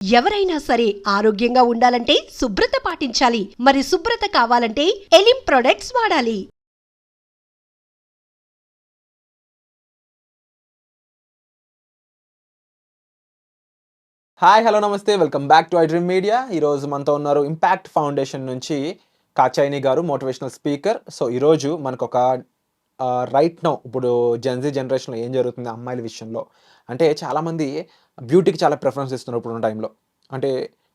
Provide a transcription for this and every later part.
ఎవరైనా సరే ఆరోగ్యంగా ఉండాలంటే శుభ్రత పాటించాలి. మరి శుభ్రత కావాలంటే ఎలిం ప్రొడక్ట్స్ వాడాలి. హాయ్ హలో నమస్తే welcome back to I dream media. ఈరోజు మనతో ఉన్నారు ఇంపాక్ట్ ఫౌండేషన్ నుంచి కాచాయిని గారు, మోటివేషనల్ స్పీకర్. సో ఈరోజు మనకు ఒక రైట్ నౌ ఇప్పుడు జెన్జీ జనరేషన్లో ఏం జరుగుతుంది అమ్మాయిల విషయంలో అంటే చాలామంది బ్యూటీకి చాలా ప్రిఫరెన్స్ ఇస్తున్నారు ఇప్పుడున్న టైంలో. అంటే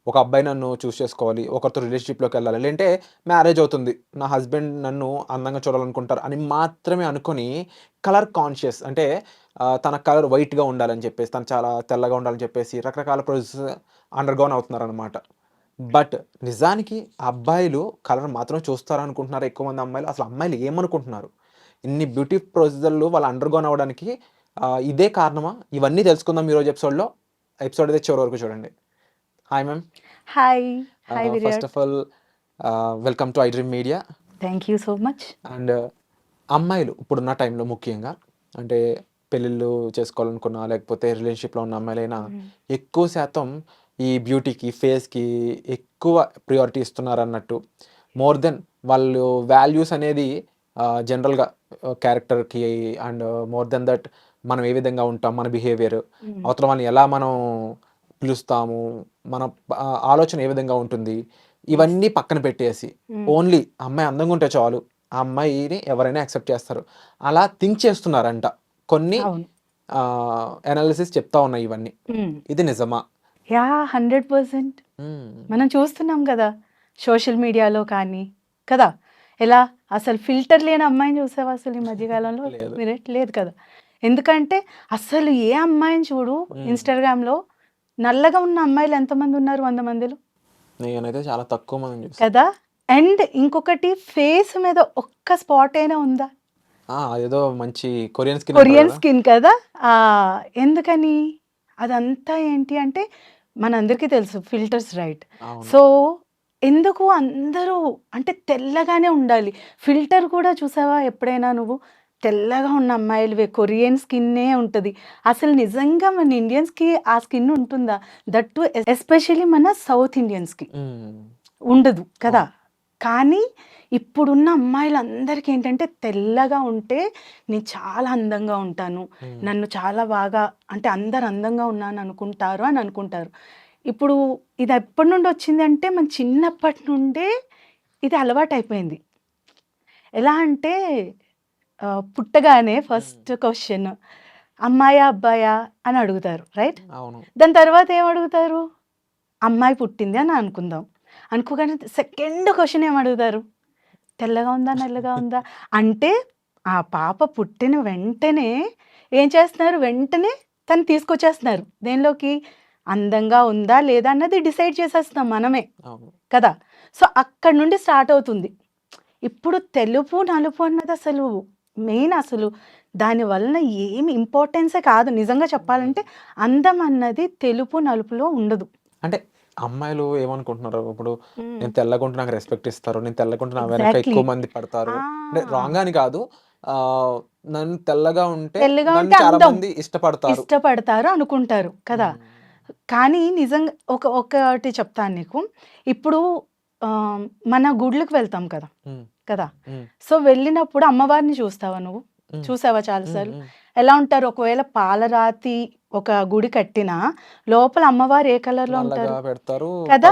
ఒక అబ్బాయి నన్ను చూస్ చేసుకోవాలి, ఒకరితో రిలేషన్షిప్లోకి వెళ్ళాలి, లేదంటే మ్యారేజ్ అవుతుంది, నా హస్బెండ్ నన్ను అందంగా చూడాలనుకుంటారు అని మాత్రమే అనుకొని కలర్ కాన్షియస్ అంటే తన కలర్ వైట్గా ఉండాలని చెప్పేసి, తను చాలా తెల్లగా ఉండాలని చెప్పేసి రకరకాల ప్రాసెస్ అండర్గోన్ అవుతున్నారనమాట. బట్ నిజానికి అబ్బాయిలు కలర్ మాత్రం చూస్తారనుకుంటున్నారు ఎక్కువ మంది అమ్మాయిలు. అసలు అమ్మాయిలు ఏమనుకుంటున్నారు, ఇన్ని బ్యూటీ ప్రొసీజర్లు వాళ్ళు అండర్గోన్ అవ్వడానికి ఇదే కారణమా? ఇవన్నీ తెలుసుకుందాం ఈరోజు ఎపిసోడ్లో. ఎపిసోడ్ అయితే చివరి వరకు చూడండి. Hi ma'am. Hi Virat. First of all welcome to I dream media. Thank you so much. And అమ్మాయిలు ఇప్పుడున్న టైంలో ముఖ్యంగా అంటే పెళ్ళిళ్ళు చేసుకోవాలనుకున్నా లేకపోతే రిలేషన్షిప్లో ఉన్న అమ్మాయిలైనా ఎక్కువ శాతం ఈ బ్యూటీకి, ఫేస్కి ఎక్కువ ప్రియారిటీ ఇస్తున్నారు అన్నట్టు. మోర్ దెన్ వాళ్ళు వాల్యూస్ అనేది జనరల్గా క్యారెక్టర్కి అండ్ మోర్ దెన్ దట్ మనం ఏ విధంగా ఉంటాం, మన బిహేవియర్, అవతల వాళ్ళని ఎలా మనం పిలుస్తాము, మన ఆలోచన ఏ విధంగా ఉంటుంది, ఇవన్నీ పక్కన పెట్టేసి ఓన్లీ అమ్మాయి అందంగా ఉంటే చాలు, ఆ అమ్మాయిని ఎవరైనా యాక్సెప్ట్ చేస్తారు అలా థింక్ చేస్తున్నారంట. కొన్ని అనాలిసిస్ చెప్తా ఉన్నాయి ఇవన్నీ. ఇది నిజమా? యా 100% మనం చూస్తున్నాం కదా సోషల్ మీడియాలో కానీ కదా. ఎలా అసలు ఫిల్టర్ లేని అమ్మాయిని చూసావా అసలు ఈ మధ్యకాలంలో? లేదు కదా. ఎందుకంటే అసలు ఏ అమ్మాయిని చూడు ఇన్స్టాగ్రామ్లో నల్లగా ఉన్న అమ్మాయిలు ఎంతమంది ఉన్నారు? 100 మందిలో నేనైతే చాలా తక్కువ మంది కదా. అండ్ ఇంకొకటి ఫేస్ మీద ఒక్క స్పాట్ అయినా ఉందా? అదేదో మంచి కొరియన్ స్కిన్ కదా. ఎందుకని? అదంతా ఏంటి అంటే మనందరికీ తెలుసు ఫిల్టర్స్, రైట్? సో ఎందుకు అందరూ అంటే తెల్లగానే ఉండాలి? ఫిల్టర్ కూడా చూసావా ఎప్పుడైనా నువ్వు? తెల్లగా ఉన్న అమ్మాయిలు కొరియన్ స్కిన్నే ఉంటుంది. అసలు నిజంగా మన ఇండియన్స్కి ఆ స్కిన్ ఉంటుందా? దట్టు ఎస్పెషల్లీ మన సౌత్ ఇండియన్స్కి ఉండదు కదా. కానీ ఇప్పుడున్న అమ్మాయిలందరికీ ఏంటంటే తెల్లగా ఉంటే నేను చాలా అందంగా ఉంటాను, నన్ను చాలా బాగా అంటే అందరు అందంగా ఉన్నాను అనుకుంటారు. ఇప్పుడు ఇది ఎప్పటి నుండి వచ్చిందంటే మన చిన్నప్పటి నుండే ఇది అలవాటు అయిపోయింది. ఎలా అంటే పుట్టగానే ఫస్ట్ క్వశ్చన్ అమ్మాయా అబ్బాయా అని అడుగుతారు, రైట్? దాని తర్వాత ఏం అడుగుతారు? అమ్మాయి పుట్టింది అని అనుకోగానే సెకండ్ క్వశ్చన్ ఏం అడుగుతారు? తెల్లగా ఉందా, నల్లగా ఉందా? అంటే ఆ పాప పుట్టిన వెంటనే ఏం చేస్తున్నారు? వెంటనే తను తీసుకొచ్చేస్తున్నారు దేనిలోకి? అందంగా ఉందా లేదా అన్నది డిసైడ్ చేసేస్తున్నాం మనమే కదా. సో అక్కడ నుండి స్టార్ట్ అవుతుంది. ఇప్పుడు తెలుపు నలుపు అన్నది అసలు మెయిన్, అసలు దానివలన ఏమి ఇంపార్టెన్సే కాదు. నిజంగా చెప్పాలంటే అందం అన్నది తెలుపు నలుపులో ఉండదు. అంటే అమ్మాయిలు ఏమనుకుంటున్నారు, ఇప్పుడు నేను తెల్లగుంటే నాకు రెస్పెక్ట్ ఇస్తారు, నేను తెల్లగుంటే నా వెనక ఎక్కువ మంది పడతారు. అంటే రాంగ్ అని కాదు, నన్ను తెల్లగా ఉంటే చాలా మంది ఇష్టపడతారు అనుకుంటారు కదా. కానీ నిజంగా ఒకటి చెప్తాను నీకు. ఇప్పుడు మన గుడ్లకు వెళ్తాం కదా. సో వెళ్ళినప్పుడు అమ్మవారిని చూస్తావా నువ్వు? చూసావా చాలాసార్లు? ఎలా ఉంటారు? ఒకవేళ పాలరాతి ఒక గుడి కట్టినా లోపల అమ్మవారు ఏ కలర్ లో ఉంటారు కదా?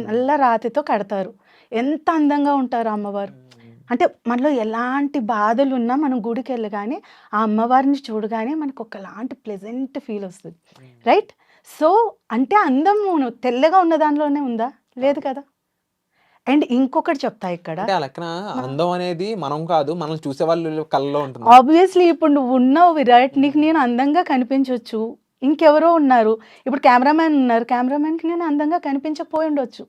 నల్ల రాతితో కడతారు. ఎంత అందంగా ఉంటారు అమ్మవారు. అంటే మనలో ఎలాంటి బాధలు ఉన్నా మనం గుడికి వెళ్ళగానే ఆ అమ్మవారిని చూడగానే మనకు ఒకలాంటి ప్లెజెంట్ ఫీల్ వస్తుంది, రైట్? సో అంటే అందం తెల్లగా ఉన్న దానిలోనే ఉందా? లేదు కదా. అండ్ ఇంకొకటి చెప్తా ఇక్కడ, అందం అనేది మనం కాదు, మనం చూసే వాళ్ళు కళ్ళలో ఉంటుంది. ఆబ్వియస్లీ ఇప్పుడు నువ్వు ఉన్నావు విరాట్, నీకు నేను అందంగా కనిపించవచ్చు, ఇంకెవరో ఉన్నారు, ఇప్పుడు కెమెరామ్యాన్ ఉన్నారు, కెమెరామ్యాన్కి నేను అందంగా కనిపించకపోయి ఉండొచ్చు.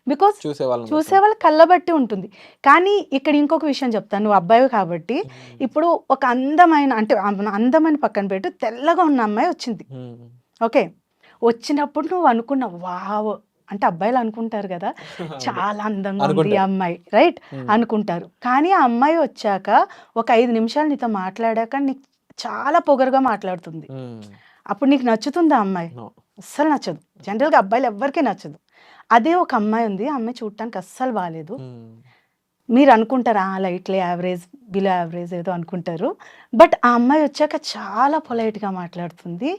బికాస్ చూసేవాళ్ళు కళ్ళబట్టి ఉంటుంది. కానీ ఇక్కడ ఇంకొక విషయం చెప్తాను, నువ్వు అబ్బాయి కాబట్టి. ఇప్పుడు ఒక అందమైన అంటే అందమని పక్కన పెట్టు, తెల్లగా ఉన్న అమ్మాయి వచ్చింది, ఓకే? వచ్చినప్పుడు నువ్వు అనుకున్నావు వావ్ అంటే అబ్బాయిలు అనుకుంటారు కదా చాలా అందంగా ఉంది ఈ అమ్మాయి, రైట్? అనుకుంటారు. కానీ ఆ అమ్మాయి వచ్చాక ఒక 5 నిమిషాలు నీతో మాట్లాడాక నీకు చాలా పొగరుగా మాట్లాడుతుంది. అప్పుడు నీకు నచ్చుతుందా అమ్మాయి? అస్సలు నచ్చదు. జనరల్‌గా అబ్బాయిలు ఎవ్వరికీ నచ్చదు. అదే ఒక అమ్మాయి ఉంది. ఆ అమ్మాయి చూడటానికి అస్సలు బాలేదు. మీరు అనుకుంటారు లైట్‌లీ యావరేజ్, బిలో యావరేజ్ ఏదో అనుకుంటారు. బట్ ఆ అమ్మాయి వచ్చాక చాలా పొలైట్‌గా మాట్లాడుతుంది.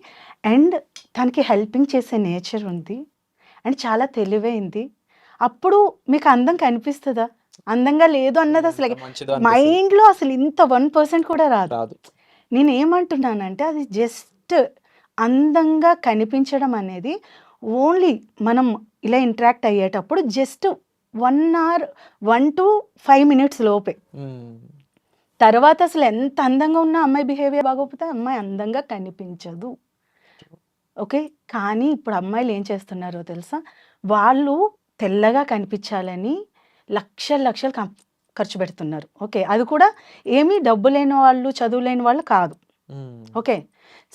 అండ్ తనకి హెల్పింగ్ చేసే నేచర్ ఉంది. అండ్ చాలా తెలివైంది. అప్పుడు మీకు అందం కనిపిస్తదా? అందంగా లేదు అన్నది అసలు మంచిదో అనిపిస్తుంది. మైండ్‌లో అసలు ఇంత 1% కూడా రాదు. రాదు. నేనేమంటున్నానంటే అది జస్ట్ అందంగా కనిపించడం అనేది ఓన్లీ మనం ఇలా ఇంటరాక్ట్ అయ్యేటప్పుడు జస్ట్ 1 అవర్ 1-5 మినిట్స్ లోపే. తర్వాత అసలు ఎంత అందంగా ఉన్న అమ్మాయి బిహేవియర్ బాగోకపోతే అమ్మాయి అందంగా కనిపించదు. ఓకే. కానీ ఇప్పుడు అమ్మాయిలు ఏం చేస్తున్నారో తెలుసా? వాళ్ళు తెల్లగా కనిపించాలని లక్షలు లక్షలు ఖర్చు పెడుతున్నారు. ఓకే. అది కూడా ఏమీ డబ్బు లేని వాళ్ళు, చదువు లేని వాళ్ళు కాదు. ఓకే.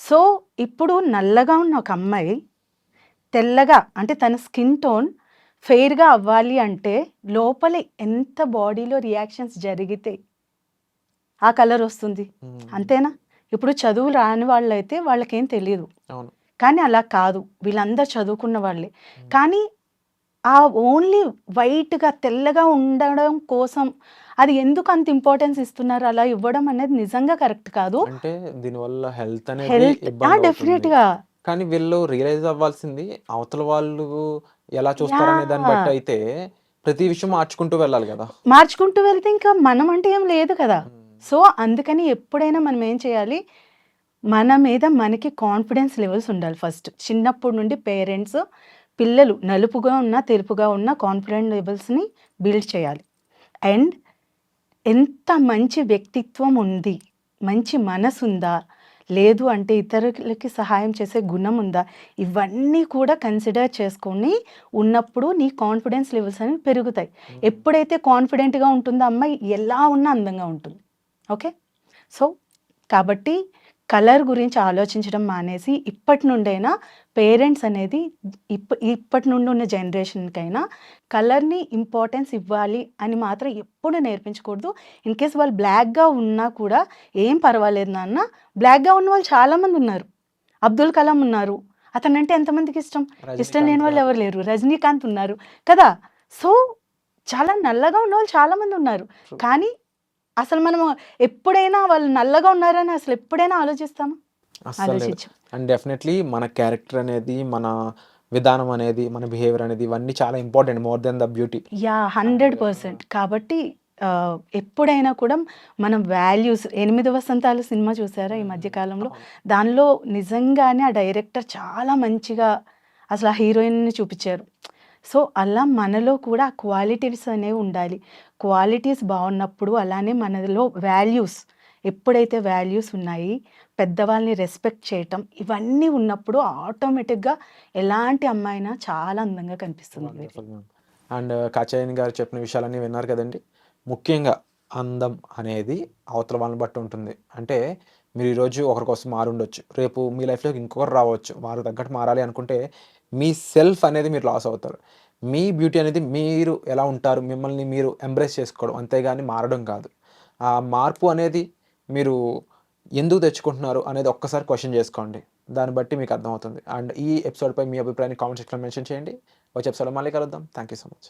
సో, ఇప్పుడు నల్లగా ఉన్న ఒక అమ్మాయి తెల్లగా అంటే తన స్కిన్ టోన్ ఫెయిర్‌గా అవ్వాలి అంటే లోపల ఎంత బాడీలో రియాక్షన్స్ జరిగితే ఆ కలర్ వస్తుంది. అంతేనా? ఇప్పుడు చదువు రాని వాళ్ళైతే వాళ్ళకేం తెలీదు. అవును. కానీ అలా కాదు. వీళ్ళందరూ చదువుకున్న వాళ్ళే. కానీ ఆ ఓన్లీ వైట్‌గా తెల్లగా ఉండడం కోసం అది ఎందుకు అంత ఇంపార్టెన్స్ ఇస్తున్నారు? అలా ఇవ్వడం అనేది నిజంగా కరెక్ట్ కాదు. అంటే దీనివల్ల హెల్త్ అనేది హెల్త్ ఇబ్బంది అవుతుంది. డెఫినెట్‌గా. కానీ వీళ్ళు రియలైజ్ అవ్వాల్సింది అవతల వాళ్ళు ఎలా చూస్తారనే దాన్ని యాహ్! బట్టి అయితే ప్రతి విషయం మార్చుకుంటూ వెళ్ళాలి కదా. మార్చుకుంటూ వెళ్తే ఇంకా మనం అంటే ఏం లేదు కదా! సో, అందుకని ఎప్పుడైనా మనం ఏం చేయాలి? మన మీద మనకి కాన్ఫిడెన్స్ లెవెల్స్ ఉండాలి ఫస్ట్. చిన్నప్పటి నుండి పేరెంట్స్ పిల్లలు నలుపుగా ఉన్నా, తెలుపుగా ఉన్నా కాన్ఫిడెంట్ లెవెల్స్‌ని బిల్డ్ చేయాలి. అండ్ ఎంత మంచి వ్యక్తిత్వం ఉంది, మంచి మనసుందా, లేదు అంటే ఇతరులకి సహాయం చేసే గుణం ఉందా, ఇవన్నీ కూడా కన్సిడర్ చేసుకొని ఉన్నప్పుడు నీ కాన్ఫిడెన్స్ లెవెల్స్ అనేవి పెరుగుతాయి. ఎప్పుడైతే కాన్ఫిడెంట్‌గా ఉంటుందో అమ్మాయి ఎలా ఉన్నా అందంగా ఉంటుంది. ఓకే. సో, కాబట్టి కలర్ గురించి ఆలోచించడం మానేసి ఇప్పటి నుండైనా పేరెంట్స్ అనేది ఇప్పటి నుండి ఉన్న జనరేషన్‌కైనా కలర్‌ని ఇంపార్టెన్స్ ఇవ్వాలి అని మాత్రం ఎప్పుడు నేర్పించకూడదు. ఇన్ కేస్ వాళ్ళు బ్లాక్‌గా ఉన్నా కూడా ఏం పర్వాలేదు నాన్న. బ్లాక్‌గా ఉన్న వాళ్ళు చాలామంది ఉన్నారు. అబ్దుల్ కలాం ఉన్నారు. అతనంటే ఎంతమందికి ఇష్టం? ఇష్టం లేని వాళ్ళు ఎవరు లేరు. రజనీకాంత్ ఉన్నారు కదా! సో, చాలా నల్లగా ఉన్నవాళ్ళు చాలామంది ఉన్నారు. కానీ అసలు మనము ఎప్పుడైనా వాళ్ళు నల్లగా ఉన్నారని అసలు ఎప్పుడైనా ఆలోచిస్తామా? అస్సలు లేదు. ఆలోచించం. అండ్ డెఫినెట్లీ మన క్యారెక్టర్ అనేది, మన విధానం అనేది, మన బిహేవియర్ అనేది ఇవన్నీ చాలా important more than the beauty. Yeah! 100%. కాబట్టి ఎప్పుడైనా కూడా మనం వాల్యూస్ 8 వసంతాలు సినిమా చూసారా ఈ మధ్య కాలంలో? దానిలో నిజంగానే ఆ డైరెక్టర్ చాలా మంచిగా అసలు ఆ హీరోయిన్‌ని చూపిచ్చారు. సో, అలా మనలో కూడా ఆ క్వాలిటీస్ అనేవి ఉండాలి. క్వాలిటీస్ బావున్నప్పుడు అలానే మనలో వాల్యూస్ ఎప్పుడైతే వాల్యూస్ ఉన్నాయి, పెద్దవాళ్ళని రెస్పెక్ట్ చేయటం ఇవన్నీ ఉన్నప్పుడు ఆటోమేటిక్‌గా ఎలాంటి అమ్మాయినా చాలా అందంగా కనిపిస్తుంది. Wonderful ma'am. అండ్ కాచాయని గారు చెప్పిన విషయాలన్నీ విన్నారు కదండి. ముఖ్యంగా అందం అనేది అవతల వాళ్ళని బట్టి ఉంటుంది. అంటే మీరు ఈరోజు ఒకరి కోసం మారుండొచ్చు. రేపు మీ లైఫ్‌లోకి ఇంకొకరు రావచ్చు. వారికి తగ్గట్టు మారాలి అనుకుంటే మీ సెల్ఫ్ అనేది మీరు లాస్ అవుతారు. మీ బ్యూటీ అనేది మీరు ఎలా ఉంటారు, మిమ్మల్ని మీరు ఎంబ్రేస్ చేసుకోవడం అంతేగాని మారడం కాదు. ఆ మార్పు అనేది మీరు ఎందుకు తెచ్చుకుంటున్నారు అనేది ఒక్కసారి క్వెషన్ చేసుకోండి. దాన్ని బట్టి మీకు అర్థమవుతుంది. అండ్ ఈ ఎపిసోడ్‌పై మీ అభిప్రాయాన్ని కామెంట్ సెక్షన్‌లో మెన్షన్ చేయండి. వచ్చే ఎపిసోడ్‌లో మళ్ళీ కలుద్దాం. Thank you so much.